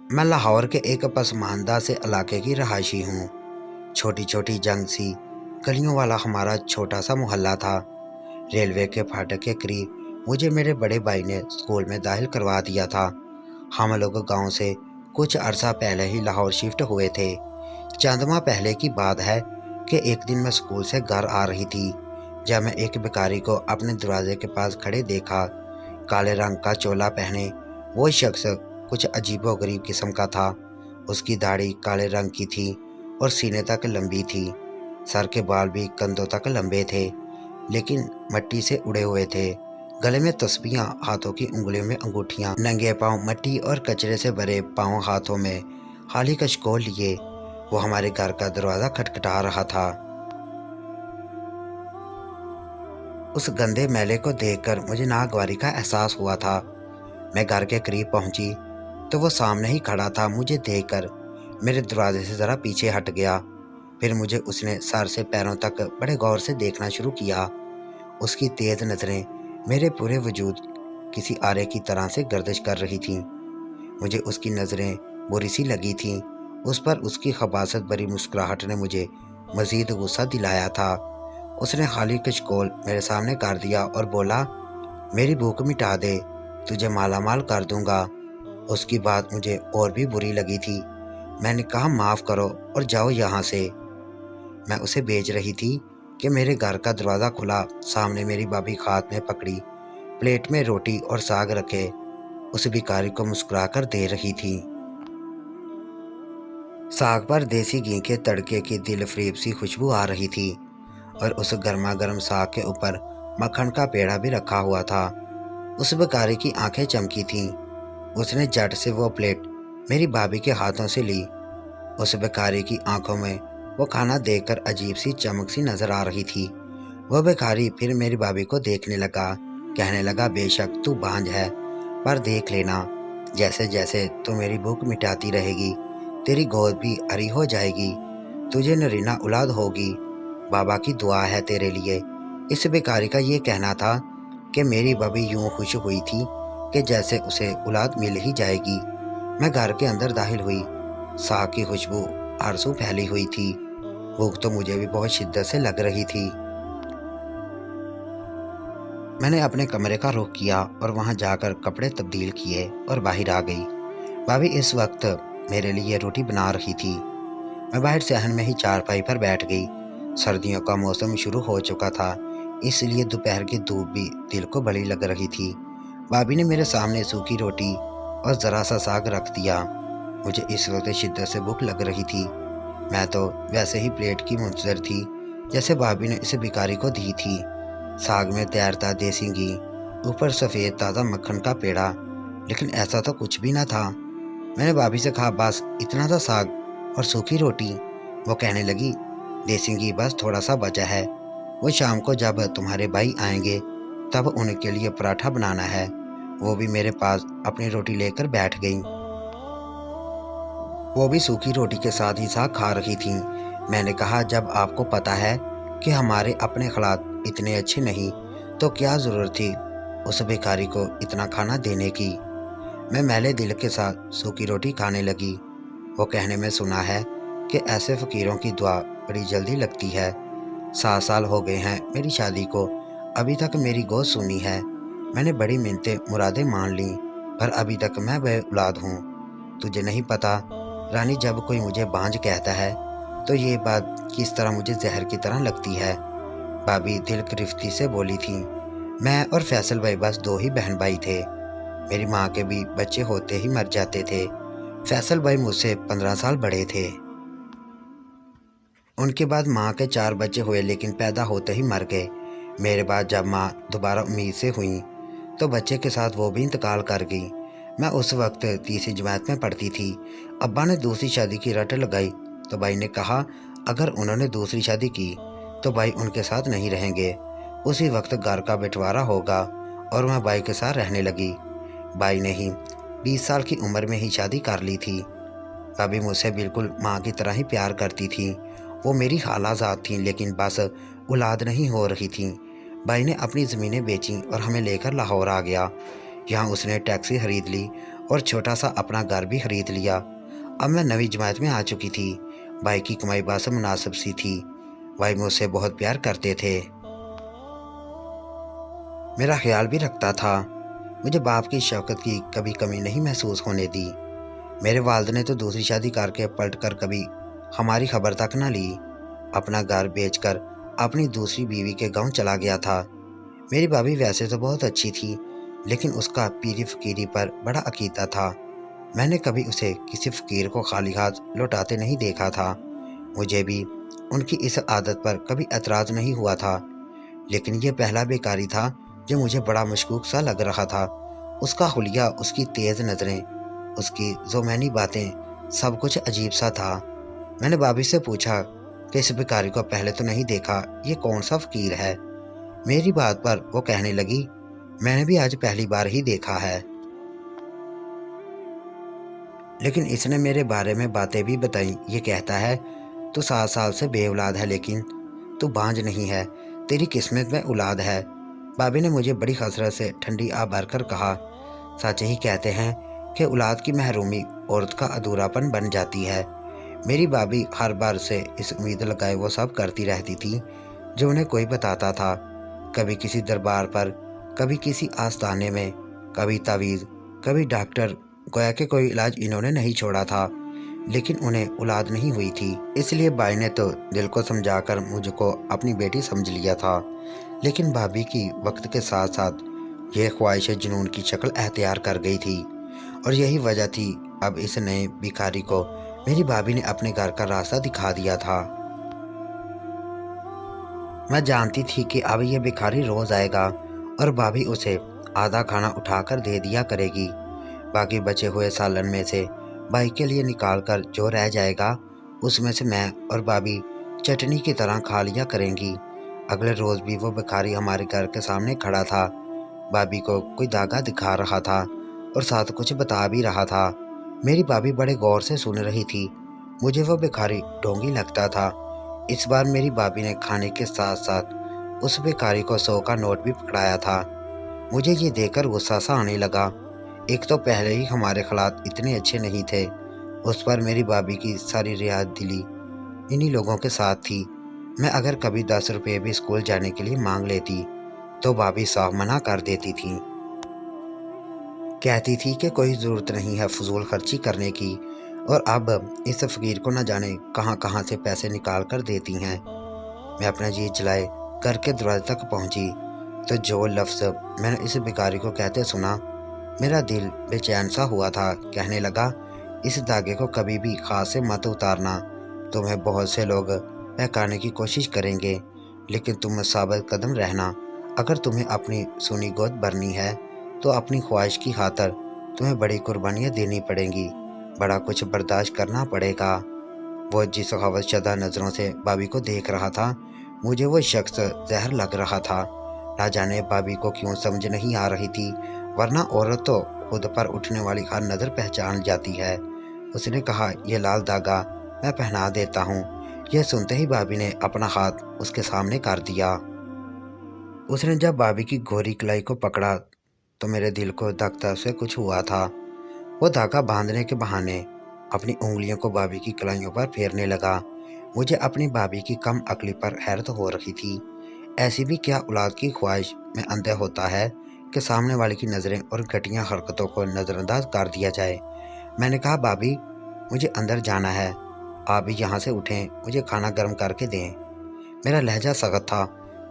मैं लाहौर के एक पसमानदा से इलाके की रहायशी हूँ। छोटी छोटी जंग सी गलियों वाला हमारा छोटा सा मोहल्ला था। रेलवे के फाटक के करीब मुझे मेरे बड़े भाई ने स्कूल में दाखिल करवा दिया था। हम लोग गांव से कुछ अरसा पहले ही लाहौर शिफ्ट हुए थे। चंद माह पहले की बात है कि एक दिन मैं स्कूल से घर आ रही थी, जब मैं एक भिखारी को अपने दरवाजे के पास खड़े देखा। काले रंग का चोला पहने वो शख्स कुछ अजीबोगरीब किस्म का था। उसकी दाढ़ी काले रंग की थी और सीने तक लंबी थी। सर के बाल भी कंधों तक लंबे थे, लेकिन मिट्टी से उड़े हुए थे। गले में तस्बीहां, हाथों की उंगलियों में अंगूठियां, नंगे पांव मिट्टी और कचरे से भरे पांव हाथों में हाली कशकोल लिए वो हमारे घर का दरवाज़ा खटखटा रहा था। उस गंदे मैले को देखकर मुझे नागवारी का एहसास हुआ था। मैं घर के करीब पहुंची तो वो सामने ही खड़ा था। मुझे देखकर मेरे दरवाजे से ज़रा पीछे हट गया। फिर मुझे उसने सर से पैरों तक बड़े गौर से देखना शुरू किया। उसकी तेज़ नज़रें मेरे पूरे वजूद किसी आरे की तरह से गर्दिश कर रही थीं। मुझे उसकी नज़रें बुरी सी लगी थीं। उस पर उसकी खबासत भरी मुस्कुराहट ने मुझे मज़ीद गुस्सा दिलाया था। उसने खाली कशकोल मेरे सामने कर दिया और बोला, मेरी भूख मिटा दे, तुझे माला माल कर दूंगा। उसकी बात मुझे और भी बुरी लगी थी। मैंने कहा, माफ़ करो और जाओ यहाँ से। मैं उसे भेज रही थी कि मेरे घर का दरवाज़ा खुला। सामने मेरी भाभी हाथ में पकड़ी प्लेट में रोटी और साग रखे उस भिखारी को मुस्कुरा कर दे रही थी। साग पर देसी घी के तड़के की दिल फरेब सी खुशबू आ रही थी और उस गर्मा गर्म साग के ऊपर मक्खन का पेड़ा भी रखा हुआ था। उस भिखारी की आंखें चमकी थीं। उसने झट से वो प्लेट मेरी भाभी के हाथों से ली। उस भिखारी की आंखों में वो खाना देखकर अजीब सी चमक सी नजर आ रही थी। वो भिखारी फिर मेरी भाभी को देखने लगा, कहने लगा, बेशक तू बांझ है, पर देख लेना, जैसे जैसे तू मेरी भूख मिटाती रहेगी तेरी गोद भी हरी हो जाएगी, तुझे नरीना औलाद होगी। बाबा की दुआ है तेरे लिए। इस भिखारी का ये कहना था कि मेरी भाभी यूं खुश हुई थी कि जैसे उसे औलाद मिल ही जाएगी। मैं घर के अंदर दाखिल हुई। साग की खुशबू आरसू फैली हुई थी। भूख तो मुझे भी बहुत शिद्दत से लग रही थी। मैंने अपने कमरे का रुख किया और वहां जाकर कपड़े तब्दील किए और बाहर आ गई। भाभी इस वक्त मेरे लिए रोटी बना रही थी। मैं बाहर सहन में ही चारपाई पर बैठ गई। सर्दियों का मौसम शुरू हो चुका था, इसलिए दोपहर की धूप भी दिल को बड़ी लग रही थी। भाभी ने मेरे सामने सूखी रोटी और ज़रा सा साग रख दिया। मुझे इस वक्त शिद्दत से भूख लग रही थी। मैं तो वैसे ही प्लेट की मुंतज़र थी जैसे भाभी ने इस भिखारी को दी थी। साग में तैयार था देसी घी, ऊपर सफ़ेद ताज़ा मक्खन का पेड़ा, लेकिन ऐसा तो कुछ भी ना था। मैंने भाभी से कहा, बस इतना सा साग और सूखी रोटी। वो कहने लगी, देसी घी बस थोड़ा सा बचा है, वो शाम को जब तुम्हारे भाई आएंगे तब उनके लिए पराठा बनाना है। वो भी मेरे पास अपनी रोटी लेकर बैठ गई। वो भी सूखी रोटी के साथ ही साग खा रही थी। मैंने कहा, जब आपको पता है कि हमारे अपने हालात इतने अच्छे नहीं तो क्या ज़रूरत थी उस भिखारी को इतना खाना देने की। मैं मैले दिल के साथ सूखी रोटी खाने लगी। वो कहने में सुना है कि ऐसे फ़कीरों की दुआ बड़ी जल्दी लगती है। 7 साल हो गए हैं मेरी शादी को, अभी तक मेरी गोद सुनी है। मैंने बड़ी मिन्नतें मुरादें मान ली, पर अभी तक मैं बेऔलाद हूँ। तुझे नहीं पता रानी, जब कोई मुझे बांझ कहता है तो ये बात किस तरह मुझे जहर की तरह लगती है। भाभी दिल गिरफ्ती से बोली थी। मैं और फैसल भाई बस 2 ही बहन भाई थे। मेरी माँ के भी बच्चे होते ही मर जाते थे। फैसल भाई मुझसे 15 साल बड़े थे। उनके बाद माँ के 4 बच्चे हुए, लेकिन पैदा होते ही मर गए। मेरे बाद जब माँ दोबारा उम्मीद से हुई तो बच्चे के साथ वो भी इंतकाल कर गई। मैं उस वक्त 3री जमात में पढ़ती थी। अब्बा ने दूसरी शादी की रट लगाई तो भाई ने कहा, अगर उन्होंने दूसरी शादी की तो भाई उनके साथ नहीं रहेंगे। उसी वक्त घर का बंटवारा होगा और मैं भाई के साथ रहने लगी। भाई ने ही 20 साल की उम्र में ही शादी कर ली थी। भाभी मुझसे बिल्कुल माँ की तरह ही प्यार करती थी। वो मेरी खालाजाद थीं, लेकिन बस औलाद नहीं हो रही थी। भाई ने अपनी ज़मीनें बेचीं और हमें लेकर लाहौर आ गया। यहाँ उसने टैक्सी खरीद ली और छोटा सा अपना घर भी खरीद लिया। अब मैं नवी जमात में आ चुकी थी। भाई की कमाई बासे मुनासिब सी थी। भाई मुझसे बहुत प्यार करते थे, मेरा ख्याल भी रखता था। मुझे बाप की शौकत की कभी कमी नहीं महसूस होने दी। मेरे वालिद ने तो दूसरी शादी करके पलट कर कभी हमारी खबर तक न ली। अपना घर बेचकर अपनी दूसरी बीवी के गांव चला गया था। मेरी भाभी वैसे तो बहुत अच्छी थी, लेकिन उसका पीरी फकीरी पर बड़ा अकीदा था। मैंने कभी उसे किसी फकीर को खाली हाथ लौटाते नहीं देखा था। मुझे भी उनकी इस आदत पर कभी एतराज़ नहीं हुआ था, लेकिन यह पहला बेकारी था जो मुझे बड़ा मशकूक सा लग रहा था। उसका हुलिया, उसकी तेज़ नज़रें, उसकी ज़ोमैनी बातें, सब कुछ अजीब सा था। मैंने भाभी से पूछा कि इस बेकारी को पहले तो नहीं देखा, ये कौन सा फकीर है। मेरी बात पर वो कहने लगी, मैंने भी आज पहली बार ही देखा है, लेकिन इसने मेरे बारे में बातें भी बताई। ये कहता है तू 7 साल से बेऔलाद है, लेकिन तू बांझ नहीं है, तेरी किस्मत में औलाद है। भाभी ने मुझे बड़ी हसरत से ठंडी आ भर कर कहा, सच ही कहते हैं कि औलाद की महरूमी औरत का अधूरापन बन जाती है। मेरी भाभी हर बार से इस उम्मीद लगाए वो सब करती रहती थी जो उन्हें कोई बताता था। कभी किसी दरबार पर, कभी किसी आस्थाने में, कभी तावीज़, कभी डॉक्टर। गोया कि कोई इलाज इन्होंने नहीं छोड़ा था, लेकिन उन्हें औलाद नहीं हुई थी। इसलिए भाई ने तो दिल को समझाकर मुझको अपनी बेटी समझ लिया था। लेकिन भाभी की वक्त के साथ साथ यह ख्वाहिश जुनून की शक्ल अख्तियार कर गई थी, और यही वजह थी अब इस नए भिखारी को मेरी भाभी ने अपने घर का रास्ता दिखा दिया था। मैं जानती थी कि अब यह भिखारी रोज आएगा और भाभी उसे आधा खाना उठाकर दे दिया करेगी। बाकी बचे हुए सालन में से भाई के लिए निकाल कर जो रह जाएगा, उसमें से मैं और भाभी चटनी की तरह खा लिया करेंगी। अगले रोज भी वो भिखारी हमारे घर के सामने खड़ा था। भाभी को कोई धागा दिखा रहा था और साथ कुछ बता भी रहा था। मेरी भाभी बड़े गौर से सुन रही थी। मुझे वो भिखारी ढोंगी लगता था। इस बार मेरी भाभी ने खाने के साथ साथ उस भिखारी को 100 का नोट भी पकड़ाया था। मुझे ये देखकर गुस्सा सा आने लगा। एक तो पहले ही हमारे हालात इतने अच्छे नहीं थे, उस पर मेरी भाभी की सारी रियायत दिली इन्हीं लोगों के साथ थी। मैं अगर कभी 10 रुपये भी स्कूल जाने के लिए मांग लेती तो भाभी साफ मना कर देती थी। कहती थी कि कोई ज़रूरत नहीं है फजूल खर्ची करने की, और अब इस फ़कीर को न जाने कहाँ कहाँ से पैसे निकाल कर देती हैं। मैं अपना जी जलाए घर के दरवाजे तक पहुंची तो जो लफ्ज़ मैंने इस भिखारी को कहते सुना, मेरा दिल बेचैन सा हुआ था। कहने लगा, इस धागे को कभी भी खास से मत उतारना। तुम्हें बहुत से लोग बहकाने की कोशिश करेंगे, लेकिन तुम साबित कदम रहना। अगर तुम्हें अपनी सुनी गोद भरनी है तो अपनी ख्वाहिश की खातर तुम्हें बड़ी कुर्बानियाँ देनी पड़ेंगी, बड़ा कुछ बर्दाश्त करना पड़ेगा। वो जिस हवसशदा नज़रों से भाभी को देख रहा था, मुझे वो शख्स जहर लग रहा था। ना जाने भाभी को क्यों समझ नहीं आ रही थी, वरना औरत तो खुद पर उठने वाली हर नज़र पहचान जाती है। उसने कहा, यह लाल धागा मैं पहना देता हूँ। यह सुनते ही भाभी ने अपना हाथ उसके सामने कर दिया। उसने जब भाभी की गोरी कलाई को पकड़ा तो मेरे दिल को धक धक से कुछ हुआ था। वो धागा बांधने के बहाने अपनी उंगलियों को भाभी की कलाइयों पर फेरने लगा। मुझे अपनी भाभी की कम अक्ली पर हैरत हो रही थी। ऐसी भी क्या औलाद की ख्वाहिश में अंधे होता है कि सामने वाले की नज़रें और घटिया हरकतों को नज़रअंदाज कर दिया जाए। मैंने कहा, भाभी मुझे अंदर जाना है, आप भी यहाँ से उठें, मुझे खाना गर्म करके दें। मेरा लहजा सख्त था।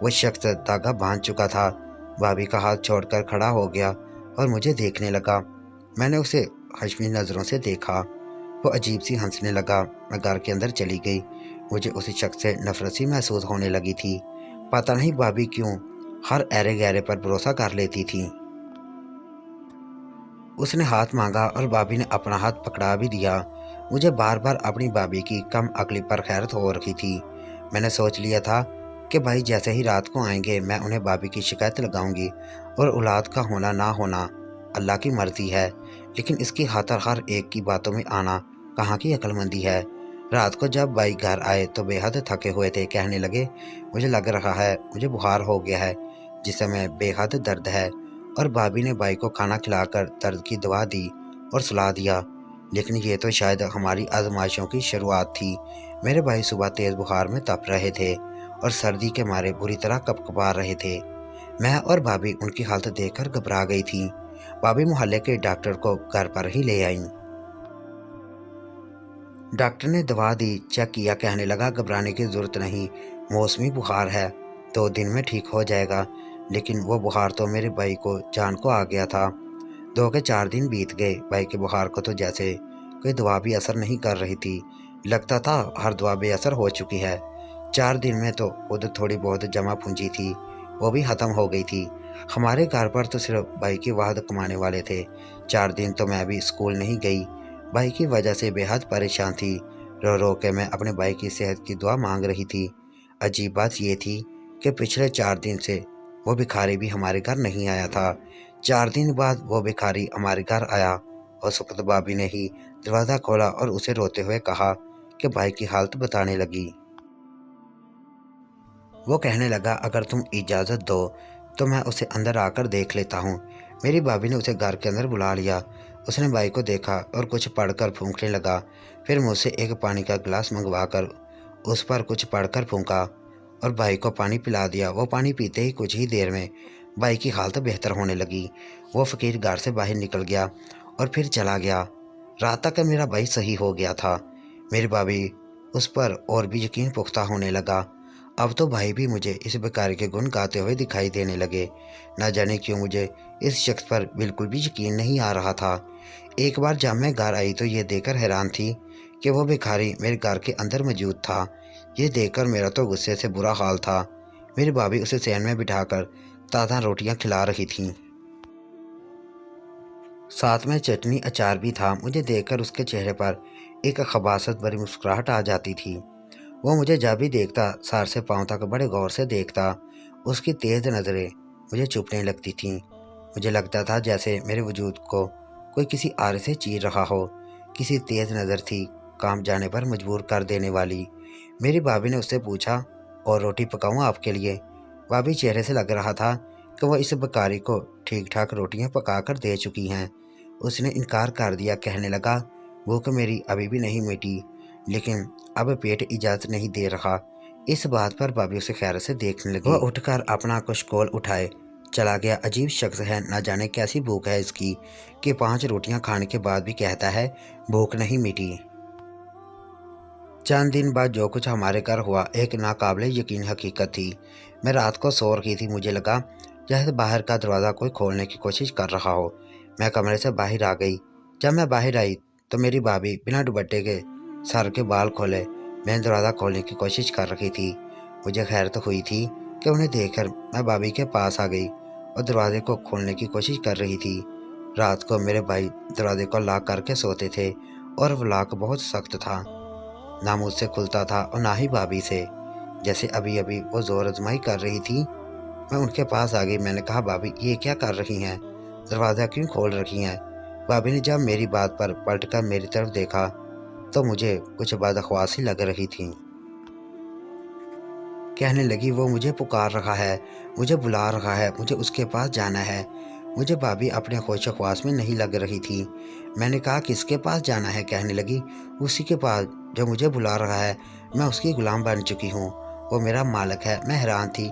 वो शख्स धागा बांध चुका था। भाभी का हाथ छोड़कर खड़ा हो गया और मुझे देखने लगा। मैंने उसे हशमी नज़रों से देखा। वो अजीब सी हंसने लगा। मैं घर के अंदर चली गई। मुझे उसी शख्स से नफरत सी महसूस होने लगी थी। पता नहीं भाभी क्यों हर ऐरे गहरे पर भरोसा कर लेती थी। उसने हाथ मांगा और भाभी ने अपना हाथ पकड़ा भी दिया। मुझे बार बार अपनी भाभी की कम अक्ली पर हैरत हो रही थी। मैंने सोच लिया था कि भाई जैसे ही रात को आएंगे मैं उन्हें भाभी की शिकायत लगाऊंगी, और औलाद का होना ना होना अल्लाह की मर्जी है, लेकिन इसकी खातर हर एक की बातों में आना कहाँ की अक्लमंदी है। रात को जब भाई घर आए तो बेहद थके हुए थे। कहने लगे, मुझे लग रहा है मुझे बुखार हो गया है, जिससे मैं बेहद दर्द है। और भाभी ने भाई को खाना खिलाकर दर्द की दवा दी اور سلا دیا، لیکن یہ تو شاید ہماری آزمائشوں کی شروعات تھی۔ میرے بھائی صبح تیز بخار میں تپ رہے تھے اور سردی کے مارے بری طرح کپکپا رہے تھے۔ میں اور بھابھی ان کی حالت دیکھ کر گھبرا گئی تھی۔ بھابھی محلے کے ڈاکٹر کو گھر پر ہی لے آئیں۔ ڈاکٹر نے دوا دی، چیک کیا، کہنے لگا گھبرانے کی ضرورت نہیں، موسمی بخار ہے، 2 دن میں ٹھیک ہو جائے گا۔ لیکن وہ بخار تو میرے بھائی کو جان کو آ گیا تھا۔ 2 کے 4 دن بیت گئے، بھائی کے بخار کو تو جیسے کوئی دوا بھی اثر نہیں کر رہی تھی، لگتا تھا ہر دوا بے اثر ہو چکی ہے۔ 4 دن میں تو خود تھوڑی بہت جمع پونجی تھی، وہ بھی ختم ہو گئی تھی۔ ہمارے گھر پر تو صرف بھائی کی واحد کمانے والے تھے۔ 4 دن تو میں بھی اسکول نہیں گئی، بھائی کی وجہ سے بے حد پریشان تھی۔ رو رو کے میں اپنے بھائی کی صحت کی دعا مانگ رہی تھی۔ عجیب بات یہ تھی کہ پچھلے 4 دن سے وہ بھکاری بھی ہمارے گھر نہیں آیا تھا۔ 4 دن بعد وہ بھکاری ہمارے گھر آیا۔ اس وقت بھابھی نے ہی دروازہ کھولا اور اسے روتے ہوئے کہا کہ بھائی کی حالت بتانے لگی۔ وہ کہنے لگا اگر تم اجازت دو تو میں اسے اندر آ کر دیکھ لیتا ہوں۔ میری بھابھی نے اسے گھر کے اندر بلا لیا۔ اس نے بھائی کو دیکھا اور کچھ پڑھ کر پھونکنے لگا، پھر مجھ سے ایک پانی کا گلاس منگوا کر اس پر کچھ پڑھ کر پھونکا اور بھائی کو پانی پلا دیا۔ وہ پانی پیتے ہی کچھ ہی دیر میں بھائی کی حالت بہتر ہونے لگی۔ وہ فقیر گھر سے باہر نکل گیا اور پھر چلا گیا۔ رات تک میرا بھائی صحیح ہو گیا تھا۔ میری بھابھی اس پر اور بھی یقین پختہ ہونے لگا۔ اب تو بھائی بھی مجھے اس بیکاری کے گن گاتے ہوئے دکھائی دینے لگے۔ نہ جانے کیوں مجھے اس شخص پر بالکل بھی یقین نہیں آ رہا تھا۔ ایک بار جب میں گھر آئی تو یہ دیکھ کر حیران تھی کہ وہ بھکاری میرے گھر کے اندر موجود تھا۔ یہ دیکھ کر میرا تو غصے سے برا حال تھا۔ میری بھابھی اسے صحن میں بٹھا کر تازہ روٹیاں کھلا رہی تھیں، ساتھ میں چٹنی اچار بھی تھا۔ مجھے دیکھ کر اس کے چہرے پر ایک خباثت بھری مسکراہٹ آ جاتی تھی۔ وہ مجھے جب بھی دیکھتا سر سے پاؤں تک بڑے غور سے دیکھتا۔ اس کی تیز نظریں مجھے چبھنے لگتی تھیں۔ مجھے لگتا تھا جیسے میرے وجود کو کوئی کسی آرے سے چیر رہا ہو۔ کسی تیز نظر تھی، کام جانے پر مجبور کر دینے والی۔ میری بھابھی نے اس سے پوچھا اور روٹی پکاؤں آپ کے لیے؟ بھابھی چہرے سے لگ رہا تھا کہ وہ اس بیکاری کو ٹھیک ٹھاک روٹیاں پکا کر دے چکی ہیں۔ اس نے انکار کر دیا، کہنے لگا بھوک میری ابھی بھی نہیں مٹی، لیکن اب پیٹ اجازت نہیں دے رہا۔ اس بات پر بھابھی اسے خیر سے دیکھنے لگی۔ وہ اٹھ کر اپنا کشکول اٹھائے چلا گیا۔ عجیب شخص ہے، نہ جانے کیسی بھوک ہے اس کی کہ 5 روٹیاں کھانے کے بعد بھی کہتا ہے بھوک نہیں مٹی۔ چند دن بعد جو کچھ ہمارے گھر ہوا ایک ناقابل یقین حقیقت تھی۔ میں رات کو سو رہی تھی، مجھے لگا جیسے باہر کا دروازہ کوئی کھولنے کی کوشش کر رہا ہو۔ میں کمرے سے باہر آ گئی۔ جب میں باہر آئی تو میری بھابھی بنا دوپٹے کے سر کے بال کھولے میں دروازہ کھولنے کی کوشش کر رہی تھی۔ مجھے خیر تو ہوئی تھی کہ انہیں دیکھ کر میں بھابھی کے پاس آ گئی اور دروازے کو کھولنے کی کوشش کر رہی تھی۔ رات کو میرے بھائی دروازے کو لاک کر کے سوتے تھے اور وہ لاک بہت سخت تھا، نہ مجھ سے کھلتا تھا اور نہ ہی بھابھی سے۔ جیسے ابھی ابھی وہ زور آزمائی کر رہی تھی۔ میں ان کے پاس آ گئی۔ میں نے کہا بھابھی یہ کیا کر رہی ہیں، دروازہ کیوں کھول رکھی ہیں؟ بھابھی نے جب میری بات پر پلٹ کر میری طرف دیکھا تو مجھے کچھ بدحواسی لگ رہی تھی۔ کہنے لگی وہ مجھے پکار رہا ہے، مجھے بلا رہا ہے، مجھے اس کے پاس جانا ہے۔ مجھے بھابھی اپنے خوش خواص میں نہیں لگ رہی تھی۔ میں نے کہا کس کے پاس جانا ہے؟ کہنے لگی اسی کے پاس جو مجھے بلا رہا ہے، میں اس کی غلام بن چکی ہوں، وہ میرا مالک ہے۔ میں حیران تھی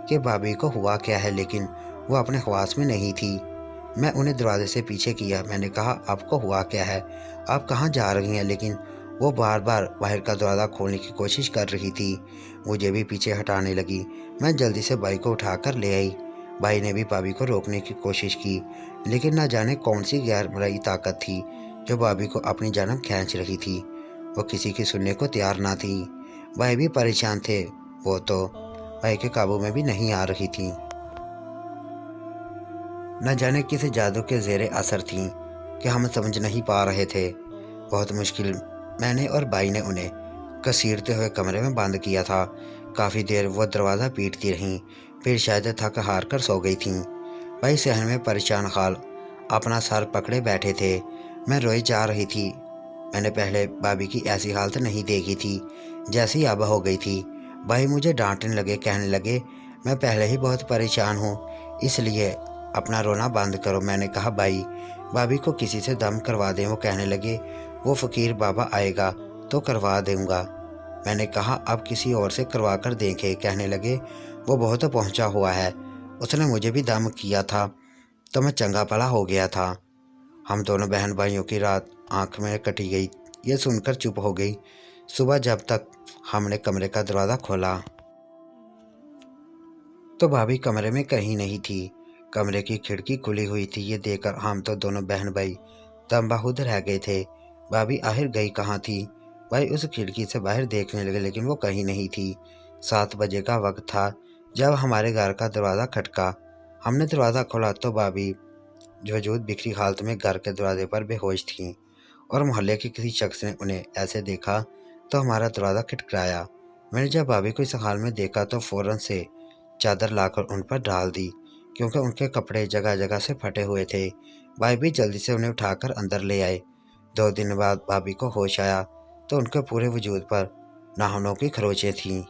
کہ بھابھی کو ہوا کیا ہے، لیکن وہ اپنے خواص میں نہیں تھی۔ میں انہیں دروازے سے پیچھے کیا۔ میں نے کہا آپ کو ہوا کیا ہے، آپ کہاں جا رہی ہیں؟ لیکن وہ بار بار باہر کا دروازہ کھولنے کی کوشش کر رہی تھی۔ مجھے بھی پیچھے ہٹانے لگی۔ میں جلدی سے بھائی کو اٹھا کر لے آئی۔ بھائی نے بھی بھابھی کو روکنے کی کوشش کی، لیکن نہ جانے کون سی غیر مرئی طاقت تھی جو بھابھی کو اپنی جانب کھینچ رہی تھی۔ وہ کسی کی سننے کو تیار نہ تھی۔ بھائی بھی پریشان تھے، وہ تو بھائی کے قابو میں بھی نہیں آ رہی تھیں۔ نہ جانے کسی جادو کے زیر اثر تھیں کہ ہم سمجھ نہیں پا رہے تھے۔ بہت مشکل میں نے اور بھائی نے انہیں کسیرتے ہوئے کمرے میں بند کیا تھا۔ کافی دیر وہ دروازہ پیٹتی رہیں، پھر شاید تھک ہار کر سو گئی تھیں۔ بھائی صحن میں پریشان حال اپنا سر پکڑے بیٹھے تھے۔ میں روئی جا رہی تھی۔ میں نے پہلے بھابھی کی ایسی حالت نہیں دیکھی تھی جیسی اب ہو گئی تھی۔ بھائی مجھے ڈانٹنے لگے، کہنے لگے میں پہلے ہی بہت پریشان ہوں، اس لیے اپنا رونا بند کرو۔ میں نے کہا بھائی भाभी को किसी से दम करवा दें। वो कहने लगे, वो फ़कीर बाबा आएगा तो करवा दूंगा। मैंने कहा, अब किसी और से करवा कर देखें। कहने लगे, वो बहुत पहुंचा हुआ है, उसने मुझे भी दम किया था तो मैं चंगा भला हो गया था। हम दोनों बहन भाइयों की रात आंख में कटी गई। ये सुनकर चुप हो गई। सुबह जब तक हमने कमरे का दरवाज़ा खोला तो भाभी कमरे में कहीं नहीं थी। कमरे की खिड़की खुली हुई थी। ये देखकर हम तो दोनों बहन भाई दम बहादुर रह गए थे। भाभी आखिर गई कहाँ थी? भाई उस खिड़की से बाहर देखने लगे, लेकिन वो कहीं नहीं थी। 7 बजे का वक्त था जब हमारे घर का दरवाज़ा खटका। हमने दरवाज़ा खोला तो भाभी वजूद बिखरी हालत में घर के दरवाजे पर बेहोश थीं, और मोहल्ले के किसी शख्स ने उन्हें ऐसे देखा तो हमारा दरवाज़ा खटखटाया। मैंने जब भाभी को इस हाल में देखा तो फ़ौरन से चादर लाकर उन पर डाल दी, क्योंकि उनके कपड़े जगह जगह से फटे हुए थे। भाई भी जल्दी से उन्हें उठाकर अंदर ले आए। 2 दिन बाद भाभी को होश आया तो उनके पूरे वजूद पर नाखूनों की खरोंचें थीं।